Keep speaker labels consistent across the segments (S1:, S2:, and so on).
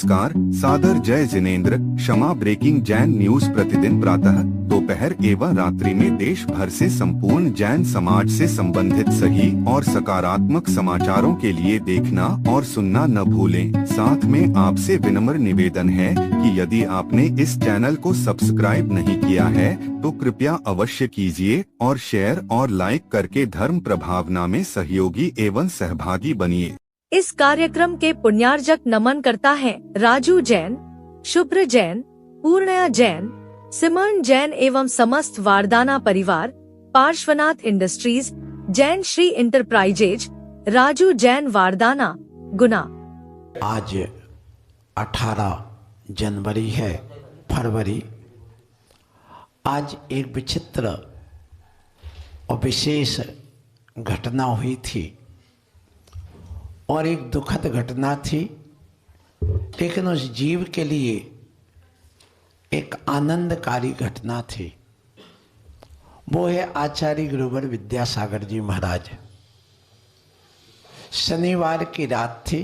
S1: नमस्कार, सादर जय जिनेंद्र। क्षमा ब्रेकिंग जैन न्यूज प्रतिदिन प्रातः, दोपहर एवं रात्रि में देश भर से संपूर्ण जैन समाज से संबंधित सही और सकारात्मक समाचारों के लिए देखना और सुनना न भूलें। साथ में आपसे विनम्र निवेदन है कि यदि आपने इस चैनल को सब्सक्राइब नहीं किया है तो कृपया अवश्य कीजिए और शेयर और लाइक करके धर्म प्रभावना में सहयोगी एवं सहभागी बनिए।
S2: इस कार्यक्रम के पुण्यार्जक नमन करता है राजू जैन, शुभ्र जैन, पूर्णया जैन, सिमरन जैन एवं समस्त वारदाना परिवार, पार्श्वनाथ इंडस्ट्रीज, जैन श्री इंटरप्राइजेज, राजू जैन वारदाना, गुना।
S3: आज 18 जनवरी है, फरवरी। आज एक विचित्र और विशेष घटना हुई थी और एक दुखद घटना थी, लेकिन उस जीव के लिए एक आनंदकारी घटना थी। वो है आचार्य गुरुवर विद्यासागर जी महाराज। शनिवार की रात थी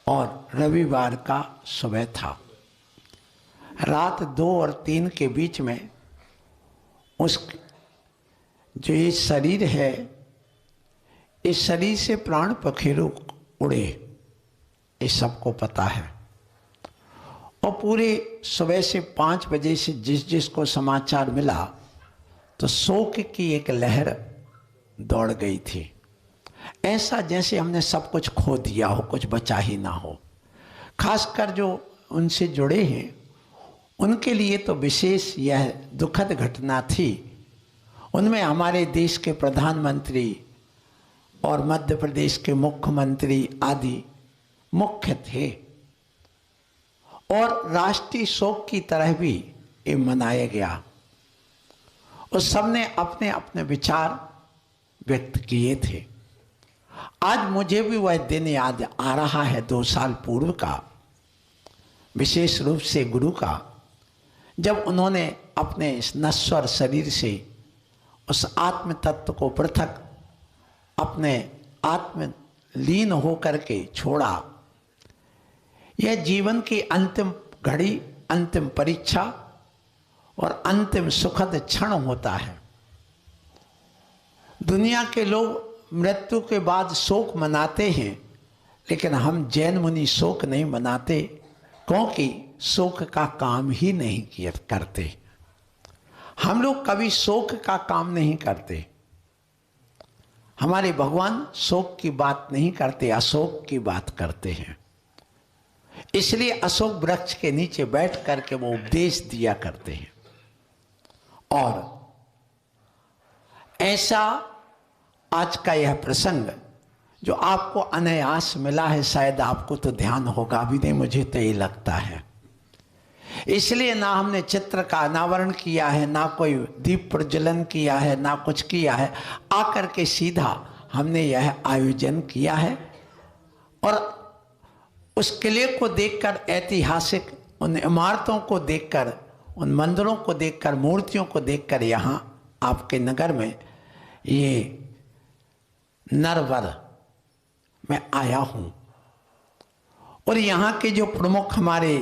S3: और रविवार का सुबह था। रात 2 और 3 के बीच में उस जो ये शरीर है, इस शरीर से प्राण पखेरु उड़े, ये सबको पता है। और पूरे सुबह से 5 बजे से जिस जिसको समाचार मिला तो शोक की एक लहर दौड़ गई थी। ऐसा जैसे हमने सब कुछ खो दिया हो, कुछ बचा ही ना हो। खासकर जो उनसे जुड़े हैं उनके लिए तो विशेष यह दुखद घटना थी। उनमें हमारे देश के प्रधानमंत्री और मध्य प्रदेश के मुख्यमंत्री आदि मुख्य थे और राष्ट्रीय शोक की तरह भी ये मनाया गया। उस सबने अपने अपने विचार व्यक्त किए थे। आज मुझे भी वह दिन याद आ रहा है, 2 साल पूर्व का, विशेष रूप से गुरु का, जब उन्होंने अपने इस नश्वर शरीर से उस आत्म तत्व को पृथक अपने आत्म लीन होकर के छोड़ा। यह जीवन की अंतिम घड़ी, अंतिम परीक्षा और अंतिम सुखद क्षण होता है। दुनिया के लोग मृत्यु के बाद शोक मनाते हैं, लेकिन हम जैन मुनि शोक नहीं मनाते, क्योंकि शोक का काम ही नहीं करते। हम लोग कभी शोक का काम नहीं करते। हमारे भगवान शोक की बात नहीं करते, अशोक की बात करते हैं। इसलिए अशोक वृक्ष के नीचे बैठ करके वो उपदेश दिया करते हैं। और ऐसा आज का यह प्रसंग जो आपको अनायास मिला है, शायद आपको तो ध्यान होगा भी नहीं, मुझे तो ये लगता है। इसलिए ना हमने चित्र का अनावरण किया है, ना कोई दीप प्रज्वलन किया है, ना कुछ किया है। आकर के सीधा हमने यह आयोजन किया है और उस किले को देखकर, ऐतिहासिक उन इमारतों को देखकर, उन मंदिरों को देखकर, मूर्तियों को देखकर यहाँ आपके नगर में ये नरवर मैं आया हूँ। और यहाँ के जो प्रमुख हमारे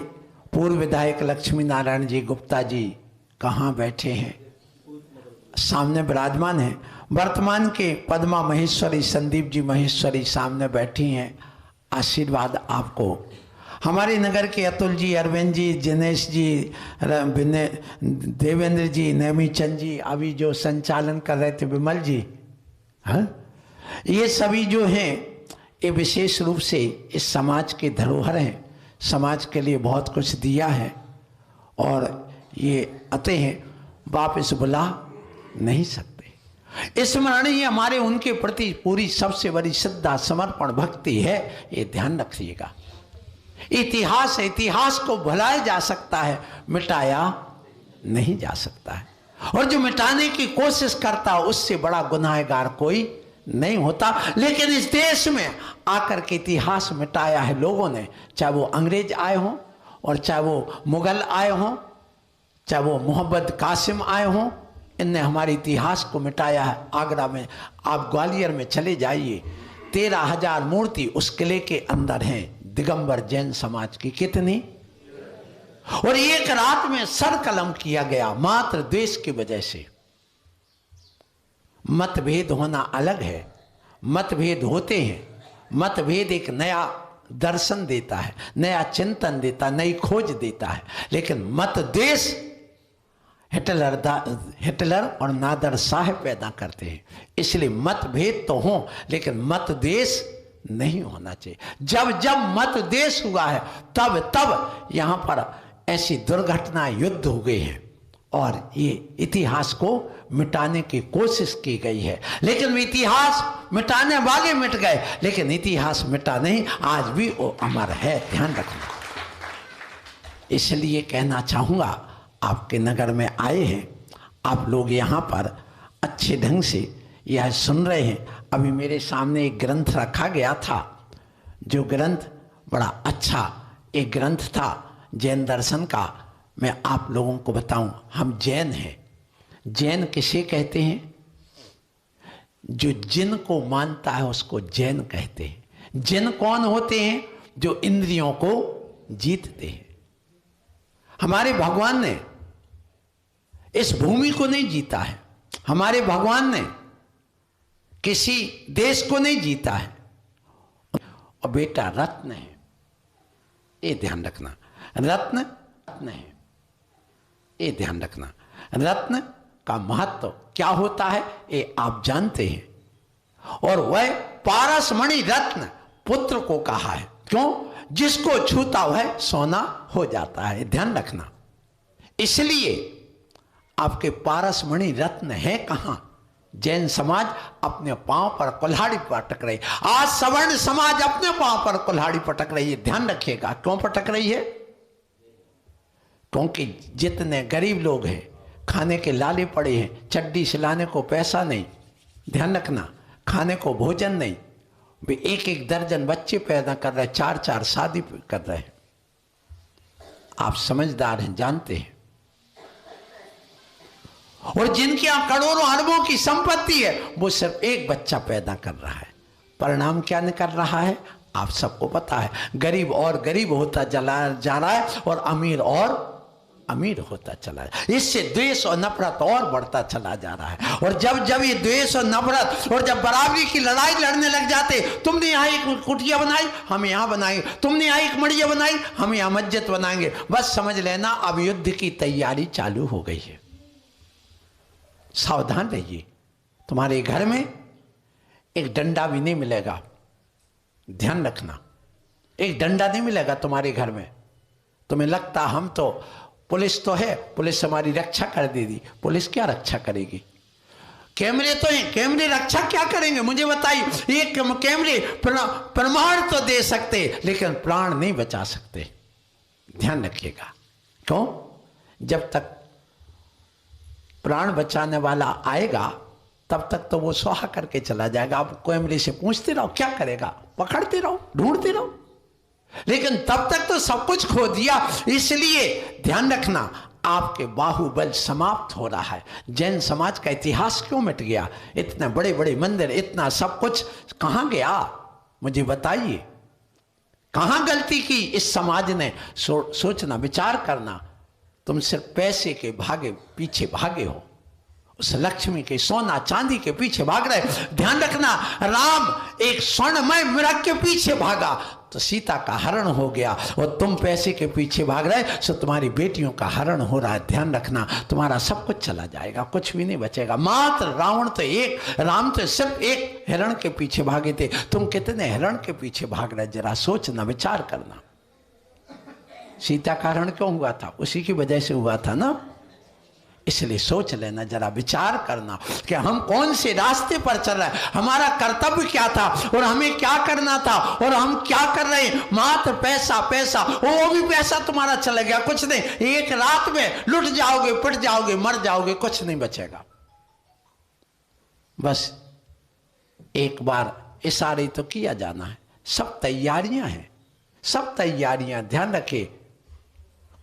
S3: पूर्व विधायक लक्ष्मी नारायण जी गुप्ता जी कहाँ बैठे हैं, सामने विराजमान हैं। वर्तमान के पद्मा महेश्वरी, संदीप जी महेश्वरी सामने बैठी हैं। आशीर्वाद आपको। हमारे नगर के अतुल जी, अरविंद जी, जिनेश जी, देवेंद्र जी, नेमी चंद जी, अभी जो संचालन कर रहे थे विमल जी, हाँ, ये सभी जो हैं ये विशेष रूप से इस समाज के धरोहर हैं। समाज के लिए बहुत कुछ दिया है और ये आते हैं, वापस बुला नहीं सकते। स्मरण ही हमारे उनके प्रति पूरी सबसे बड़ी श्रद्धा, समर्पण, भक्ति है। ये ध्यान रखिएगा। इतिहास है, इतिहास को भुलाया जा सकता है, मिटाया नहीं जा सकता है। और जो मिटाने की कोशिश करता है उससे बड़ा गुनाहगार कोई नहीं होता। लेकिन इस देश में आकर के इतिहास मिटाया है लोगों ने, चाहे वो अंग्रेज आए हों और चाहे वो मुगल आए हों, चाहे वो मोहम्मद कासिम आए हों। इनने हमारे इतिहास को मिटाया है। आगरा में, आप ग्वालियर में चले जाइए, 13,000 मूर्ति उस किले के अंदर हैं। दिगंबर जैन समाज की कितनी, और एक रात में सर कलम किया गया मात्र द्वेष की वजह से। मतभेद होना अलग है, मतभेद होते हैं, मतभेद एक नया दर्शन देता है, नया चिंतन देता, नई खोज देता है, लेकिन मत देश हिटलर और नादर शाह पैदा करते हैं। इसलिए मतभेद तो हो लेकिन मत देश नहीं होना चाहिए। जब जब मत देश हुआ है तब तब यहां पर ऐसी दुर्घटना युद्ध हो गए हैं और ये इतिहास को मिटाने की कोशिश की गई है, लेकिन इतिहास मिटाने वाले मिट गए, लेकिन इतिहास मिटा नहीं, आज भी वो अमर है, ध्यान रखना। इसलिए कहना चाहूंगा, आपके नगर में आए हैं आप लोग, यहाँ पर अच्छे ढंग से यह सुन रहे हैं। अभी मेरे सामने एक ग्रंथ रखा गया था, जो ग्रंथ बड़ा अच्छा एक ग्रंथ था जैन दर्शन का। मैं आप लोगों को बताऊं, हम जैन हैं। जैन किसे कहते हैं? जो जिन को मानता है उसको जैन कहते हैं। जिन कौन होते हैं? जो इंद्रियों को जीतते हैं। हमारे भगवान ने इस भूमि को नहीं जीता है, हमारे भगवान ने किसी देश को नहीं जीता है, और बेटा रत्न है, ये ध्यान रखना। रत्न है, ये ध्यान रखना। रत्न का महत्व क्या होता है ये आप जानते हैं, और वह पारसमणि रत्न पुत्र को कहा है। क्यों? जिसको छूता वह सोना हो जाता है, ध्यान रखना। इसलिए आपके पारसमणि रत्न है कहां? जैन समाज अपने पांव पर कुल्हाड़ी पटक रही, आज सवर्ण समाज अपने पांव पर कुल्हाड़ी पटक रही है, ध्यान रखिएगा। क्यों पटक रही है? क्योंकि जितने गरीब लोग हैं, खाने के लाले पड़े हैं, चड्डी सिलाने को पैसा नहीं, ध्यान रखना, खाने को भोजन नहीं, वे एक एक दर्जन बच्चे पैदा कर रहे, चार चार शादी कर रहे हैं। आप समझदार हैं, जानते हैं। और जिनके यहां करोड़ों अरबों की संपत्ति है, वो सिर्फ एक बच्चा पैदा कर रहा है। परिणाम क्या निकल रहा है आप सबको पता है। गरीब और गरीब होता चला जा रहा है, और अमीर होता चला है। इससे द्वेष और नफरत और बढ़ता चला जा रहा है। और जब जब ये द्वेष और नफरत, और जब बराबरी की लड़ाई लड़ने लग जाते, तुमने यहाँ एक कुटिया बनाई, हम यहाँ बनाएंगे, तुमने यहाँ एक मड़िया बनाई, हम यहाँ मस्जिद बनाएंगे, बस समझ लेना अब युद्ध की तैयारी चालू हो गई है। सावधान रहिए, तुम्हारे घर में एक डंडा भी नहीं मिलेगा, ध्यान रखना। एक डंडा नहीं मिलेगा तुम्हारे घर में। तुम्हें लगता हम तो पुलिस तो है, पुलिस हमारी रक्षा कर देगी, पुलिस क्या रक्षा करेगी? कैमरे तो हैं, कैमरे रक्षा क्या करेंगे मुझे बताइए? ये कैमरे प्रमाण तो दे सकते, लेकिन प्राण नहीं बचा सकते, ध्यान रखिएगा। क्यों? जब तक प्राण बचाने वाला आएगा तब तक तो वो स्वाहा करके चला जाएगा। आप कैमरे से पूछते रहो क्या करेगा, पकड़ते रहो, ढूंढते रहो, लेकिन तब तक तो सब कुछ खो दिया। इसलिए ध्यान रखना, आपके बाहुबल समाप्त हो रहा है। जैन समाज का इतिहास क्यों मिट गया? इतने बड़े बड़े मंदिर, इतना सब कुछ कहां गया मुझे बताइए? कहां गलती की इस समाज ने? सोचना, विचार करना। तुम सिर्फ पैसे के पीछे भागे हो, उस लक्ष्मी के सोना चांदी के पीछे भाग रहे। ध्यान रखना, राम एक स्वर्णमय मृग के पीछे भागा तो सीता का हरण हो गया, और तुम पैसे के पीछे भाग रहे तो तुम्हारी बेटियों का हरण हो रहा है। ध्यान रखना, तुम्हारा सब कुछ चला जाएगा, कुछ भी नहीं बचेगा। मात्र रावण तो एक, राम तो सिर्फ एक हिरण के पीछे भागे थे, तुम कितने हिरण के पीछे भाग रहे? जरा सोचना, विचार करना। सीता का हरण क्यों हुआ था? उसी की वजह से हुआ था ना। इसलिए सोच लेना, जरा विचार करना कि हम कौन से रास्ते पर चल रहे हैं, हमारा कर्तव्य क्या था और हमें क्या करना था, और हम क्या कर रहे हैं। मात्र पैसा पैसा, वो भी पैसा तुम्हारा चला गया, कुछ नहीं। एक रात में लुट जाओगे, पिट जाओगे, मर जाओगे, कुछ नहीं बचेगा। बस एक बार इशारे तो किया जाना है। सब तैयारियां हैं, सब तैयारियां, ध्यान रखिए।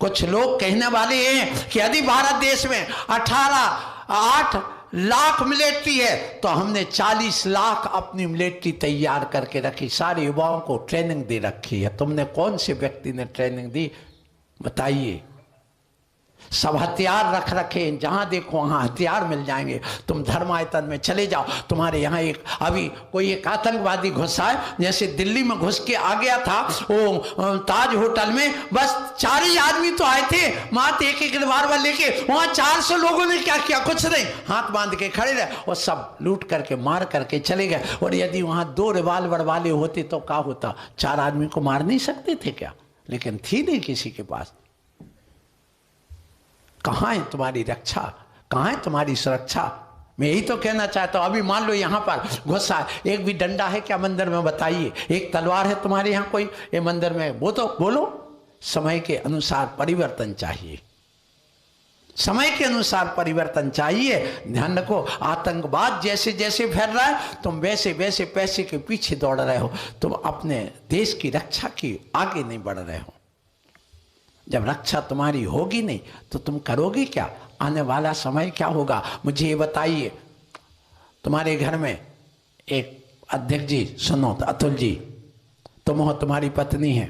S3: कुछ लोग कहने वाले हैं कि यदि भारत देश में 8 लाख मिलिट्री है तो हमने 40 लाख अपनी मिलिट्री तैयार करके रखी, सारे युवाओं को ट्रेनिंग दे रखी है। तुमने कौन से व्यक्ति ने ट्रेनिंग दी बताइए? सब हथियार रख रखे, जहां देखो वहां हथियार मिल जाएंगे। तुम धर्मायतन में चले जाओ, तुम्हारे यहाँ एक अभी कोई एक आतंकवादी घुसा है, जैसे दिल्ली में घुस के आ गया था वो ताज होटल में, बस 4 ही आदमी तो आए थे, मात एक एक रिवाल्वर लेके, वहां 400 लोगों ने क्या किया? कुछ नहीं, हाथ बांध के खड़े रहे और सब लूट करके मार करके चले गए। और यदि वहां 2 रिवाल्वर वाले होते तो क्या होता? 4 आदमी को मार नहीं सकते थे क्या? लेकिन थी नहीं किसी के पास। कहां है तुम्हारी रक्षा, कहां है तुम्हारी सुरक्षा? मैं यही तो कहना चाहता हूं। अभी मान लो यहां पर गुस्सा, एक भी डंडा है क्या मंदिर में बताइए? एक तलवार है तुम्हारे यहां कोई ये मंदिर में? वो तो बोलो। समय के अनुसार परिवर्तन चाहिए, समय के अनुसार परिवर्तन चाहिए। ध्यान रखो, आतंकवाद जैसे जैसे फैल रहा है तुम वैसे वैसे पैसे के पीछे दौड़ रहे हो, तुम अपने देश की रक्षा की आगे नहीं बढ़ रहे हो। जब रक्षा तुम्हारी होगी नहीं तो तुम करोगे क्या? आने वाला समय क्या होगा मुझे ये बताइए। तुम्हारे घर में एक अध्यक्ष जी, सुनो तो अतुल जी, तुम हो, तुम्हारी पत्नी है,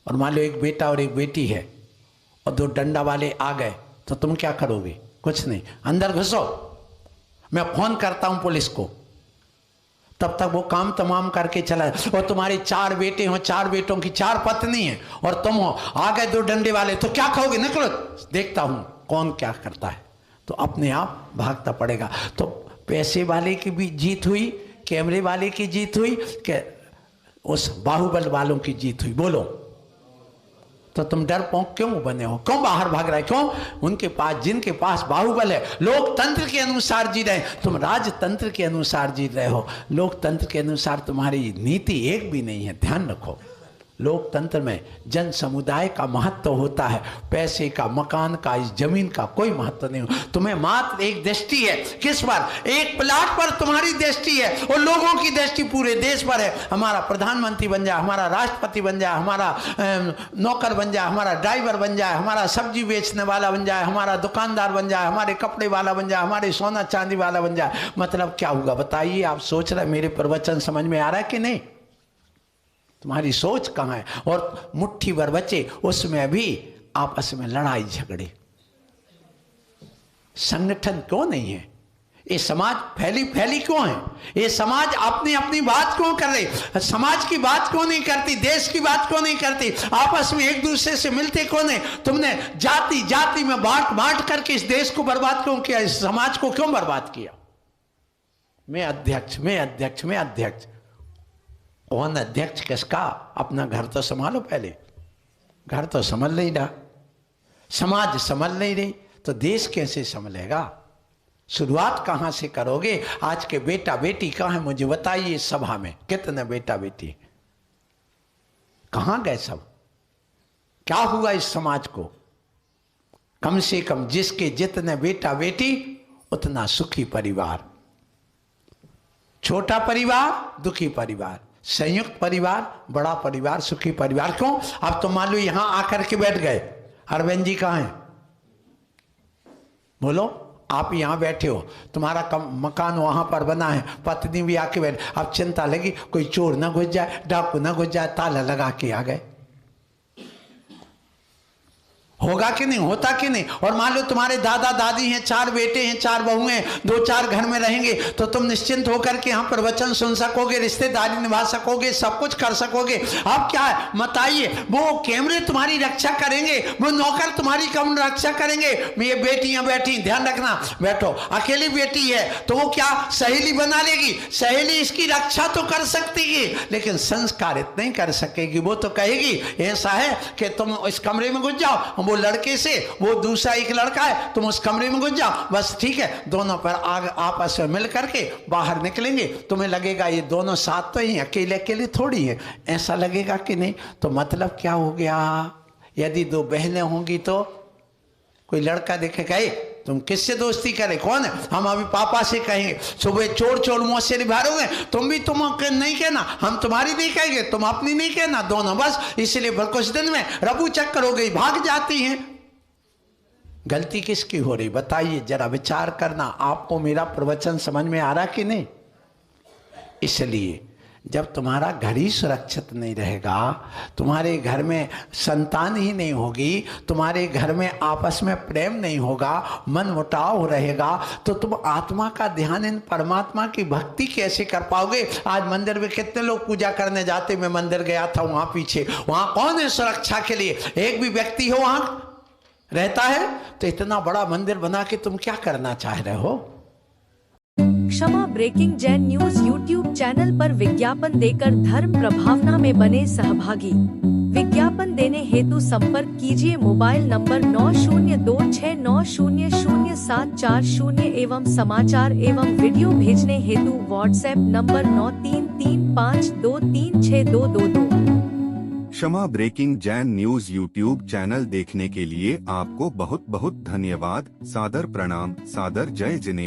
S3: और मान लो एक बेटा और एक बेटी है, और 2 डंडा वाले आ गए तो तुम क्या करोगे? कुछ नहीं, अंदर घुसो, मैं फोन करता हूं पुलिस को, तब तक वो काम तमाम करके चला। और तुम्हारे 4 बेटे हो, 4 बेटों की 4 पत्नी है, और तुम हो, आ गए 2 डंडे वाले, तो क्या कहोगे? निकलो, देखता हूं कौन क्या करता है। तो अपने आप भागता पड़ेगा। तो पैसे वाले की भी जीत हुई, कैमरे वाले की जीत हुई, कि उस बाहुबल वालों की जीत हुई? बोलो। तो तुम डरपोक क्यों बने हो? क्यों बाहर भाग रहे? क्यों? उनके पास, जिनके पास बाहुबल है, लोकतंत्र के अनुसार जी रहे, तुम राजतंत्र के अनुसार जी रहे हो। लोकतंत्र के अनुसार तुम्हारी नीति एक भी नहीं है, ध्यान रखो। लोकतंत्र में जन समुदाय का महत्व होता है, पैसे का, मकान का, इस जमीन का कोई महत्व नहीं हो। तुम्हें मात्र एक दृष्टि है, किस पर? एक प्लाट पर तुम्हारी दृष्टि है, और लोगों की दृष्टि पूरे देश पर है। हमारा प्रधानमंत्री बन जाए, हमारा राष्ट्रपति बन जाए, हमारा नौकर बन जाए, हमारा ड्राइवर बन जाए, हमारा सब्जी बेचने वाला बन जाए, हमारा दुकानदार बन जाए, हमारे कपड़े वाला बन जाए, हमारे सोना चांदी वाला बन जाए, मतलब क्या होगा बताइए? आप सोच रहे मेरे प्रवचन समझ में आ रहा है कि नहीं? तुम्हारी सोच कहां है? और मुट्ठी भर बचे, उसमें भी आपस में लड़ाई झगड़े, संगठन क्यों नहीं है? ये समाज फैली क्यों है? ये समाज अपनी अपनी बात क्यों कर रही? समाज की बात क्यों नहीं करती? देश की बात क्यों नहीं करती? आपस में एक दूसरे से मिलते क्यों नहीं? तुमने जाति जाति में बांट बांट करके इस देश को बर्बाद क्यों किया? इस समाज को क्यों बर्बाद किया? मैं अध्यक्ष, मैं अध्यक्ष, मैं अध्यक्ष। कौन अध्यक्ष किसका? अपना घर तो संभालो पहले। घर तो संभल नहीं रहा, समाज संभल नहीं रही, तो देश कैसे संभलेगा? शुरुआत कहां से करोगे? आज के बेटा बेटी कहां है मुझे बताइए? सभा में कितने बेटा बेटी कहां गए? सब क्या हुआ इस समाज को? कम से कम जिसके जितने बेटा बेटी उतना सुखी परिवार। छोटा परिवार दुखी परिवार, संयुक्त परिवार बड़ा परिवार, सुखी परिवार। क्यों? अब तो मान लो यहां आकर के बैठ गए, अरविंद जी कहां हैं? बोलो। आप यहां बैठे हो, तुम्हारा मकान वहां पर बना है, पत्नी भी आके बैठ, अब चिंता लगी कोई चोर ना घुस जाए, डाकू ना घुस जाए, ताला लगा के आ गए। होगा कि नहीं? होता कि नहीं? और मान लो तुम्हारे दादा दादी हैं, 4 बेटे हैं, 4 बहुएं हैं, 2-4 घर में रहेंगे, तो तुम निश्चिंत होकर के यहाँ पर वचन सुन सकोगे, रिश्तेदारी निभा सकोगे, सब कुछ कर सकोगे। अब क्या है बताइए? वो कैमरे तुम्हारी रक्षा करेंगे, वो नौकर तुम्हारी कम रक्षा करेंगे। ये बेटियां बैठी, ध्यान रखना, बैठो। अकेली बेटी है तो वो क्या सहेली बना लेगी? सहेली इसकी रक्षा तो कर सकती है, लेकिन संस्कारित नहीं कर सकेगी। वो तो कहेगी ऐसा है कि तुम इस कमरे में घुस जाओ, वो लड़के से, वो दूसरा एक लड़का है, तुम उस कमरे में घुस जाओ, बस ठीक है। दोनों पर आग आपस में मिल करके बाहर निकलेंगे, तुम्हें लगेगा ये दोनों साथ तो ही, अकेले अकेले थोड़ी है, ऐसा लगेगा कि नहीं? तो मतलब क्या हो गया? यदि 2 बहनें होंगी तो कोई लड़का देखेगा, तुम किससे दोस्ती करे? कौन है? हम अभी पापा से कहेंगे, सुबह चोर चोर मुंह से निभारोगे, तुम भी तुम नहीं कहना, हम तुम्हारी नहीं कहेंगे, तुम अपनी नहीं कहना, दोनों बस। इसलिए कुछ दिन में रबू चक्कर हो गई, भाग जाती हैं। गलती किसकी हो रही बताइए, जरा विचार करना। आपको मेरा प्रवचन समझ में आ रहा कि नहीं? इसलिए जब तुम्हारा घर ही सुरक्षित नहीं रहेगा, तुम्हारे घर में संतान ही नहीं होगी, तुम्हारे घर में आपस में प्रेम नहीं होगा, मन मुटाव रहेगा, तो तुम आत्मा का ध्यान इन परमात्मा की भक्ति कैसे कर पाओगे? आज मंदिर में कितने लोग पूजा करने जाते, मैं मंदिर गया था, वहां पीछे वहां कौन है सुरक्षा के लिए? एक भी व्यक्ति हो वहां रहता है? तो इतना बड़ा मंदिर बना के तुम क्या करना चाह रहे हो?
S2: Kshama breaking Jain news YouTube channel पर विज्ञापन देकर धर्म प्रभावना में बने सहभागी। विज्ञापन देने हेतु संपर्क कीजिए मोबाइल नंबर 9026900740 एवं समाचार एवं वीडियो भेजने हेतु WhatsApp number 9335236222।
S1: Kshama breaking Jain news YouTube channel देखने के लिए आपको बहुत बहुत धन्यवाद। सादर प्रणाम, सादर जय जिनेंद्र।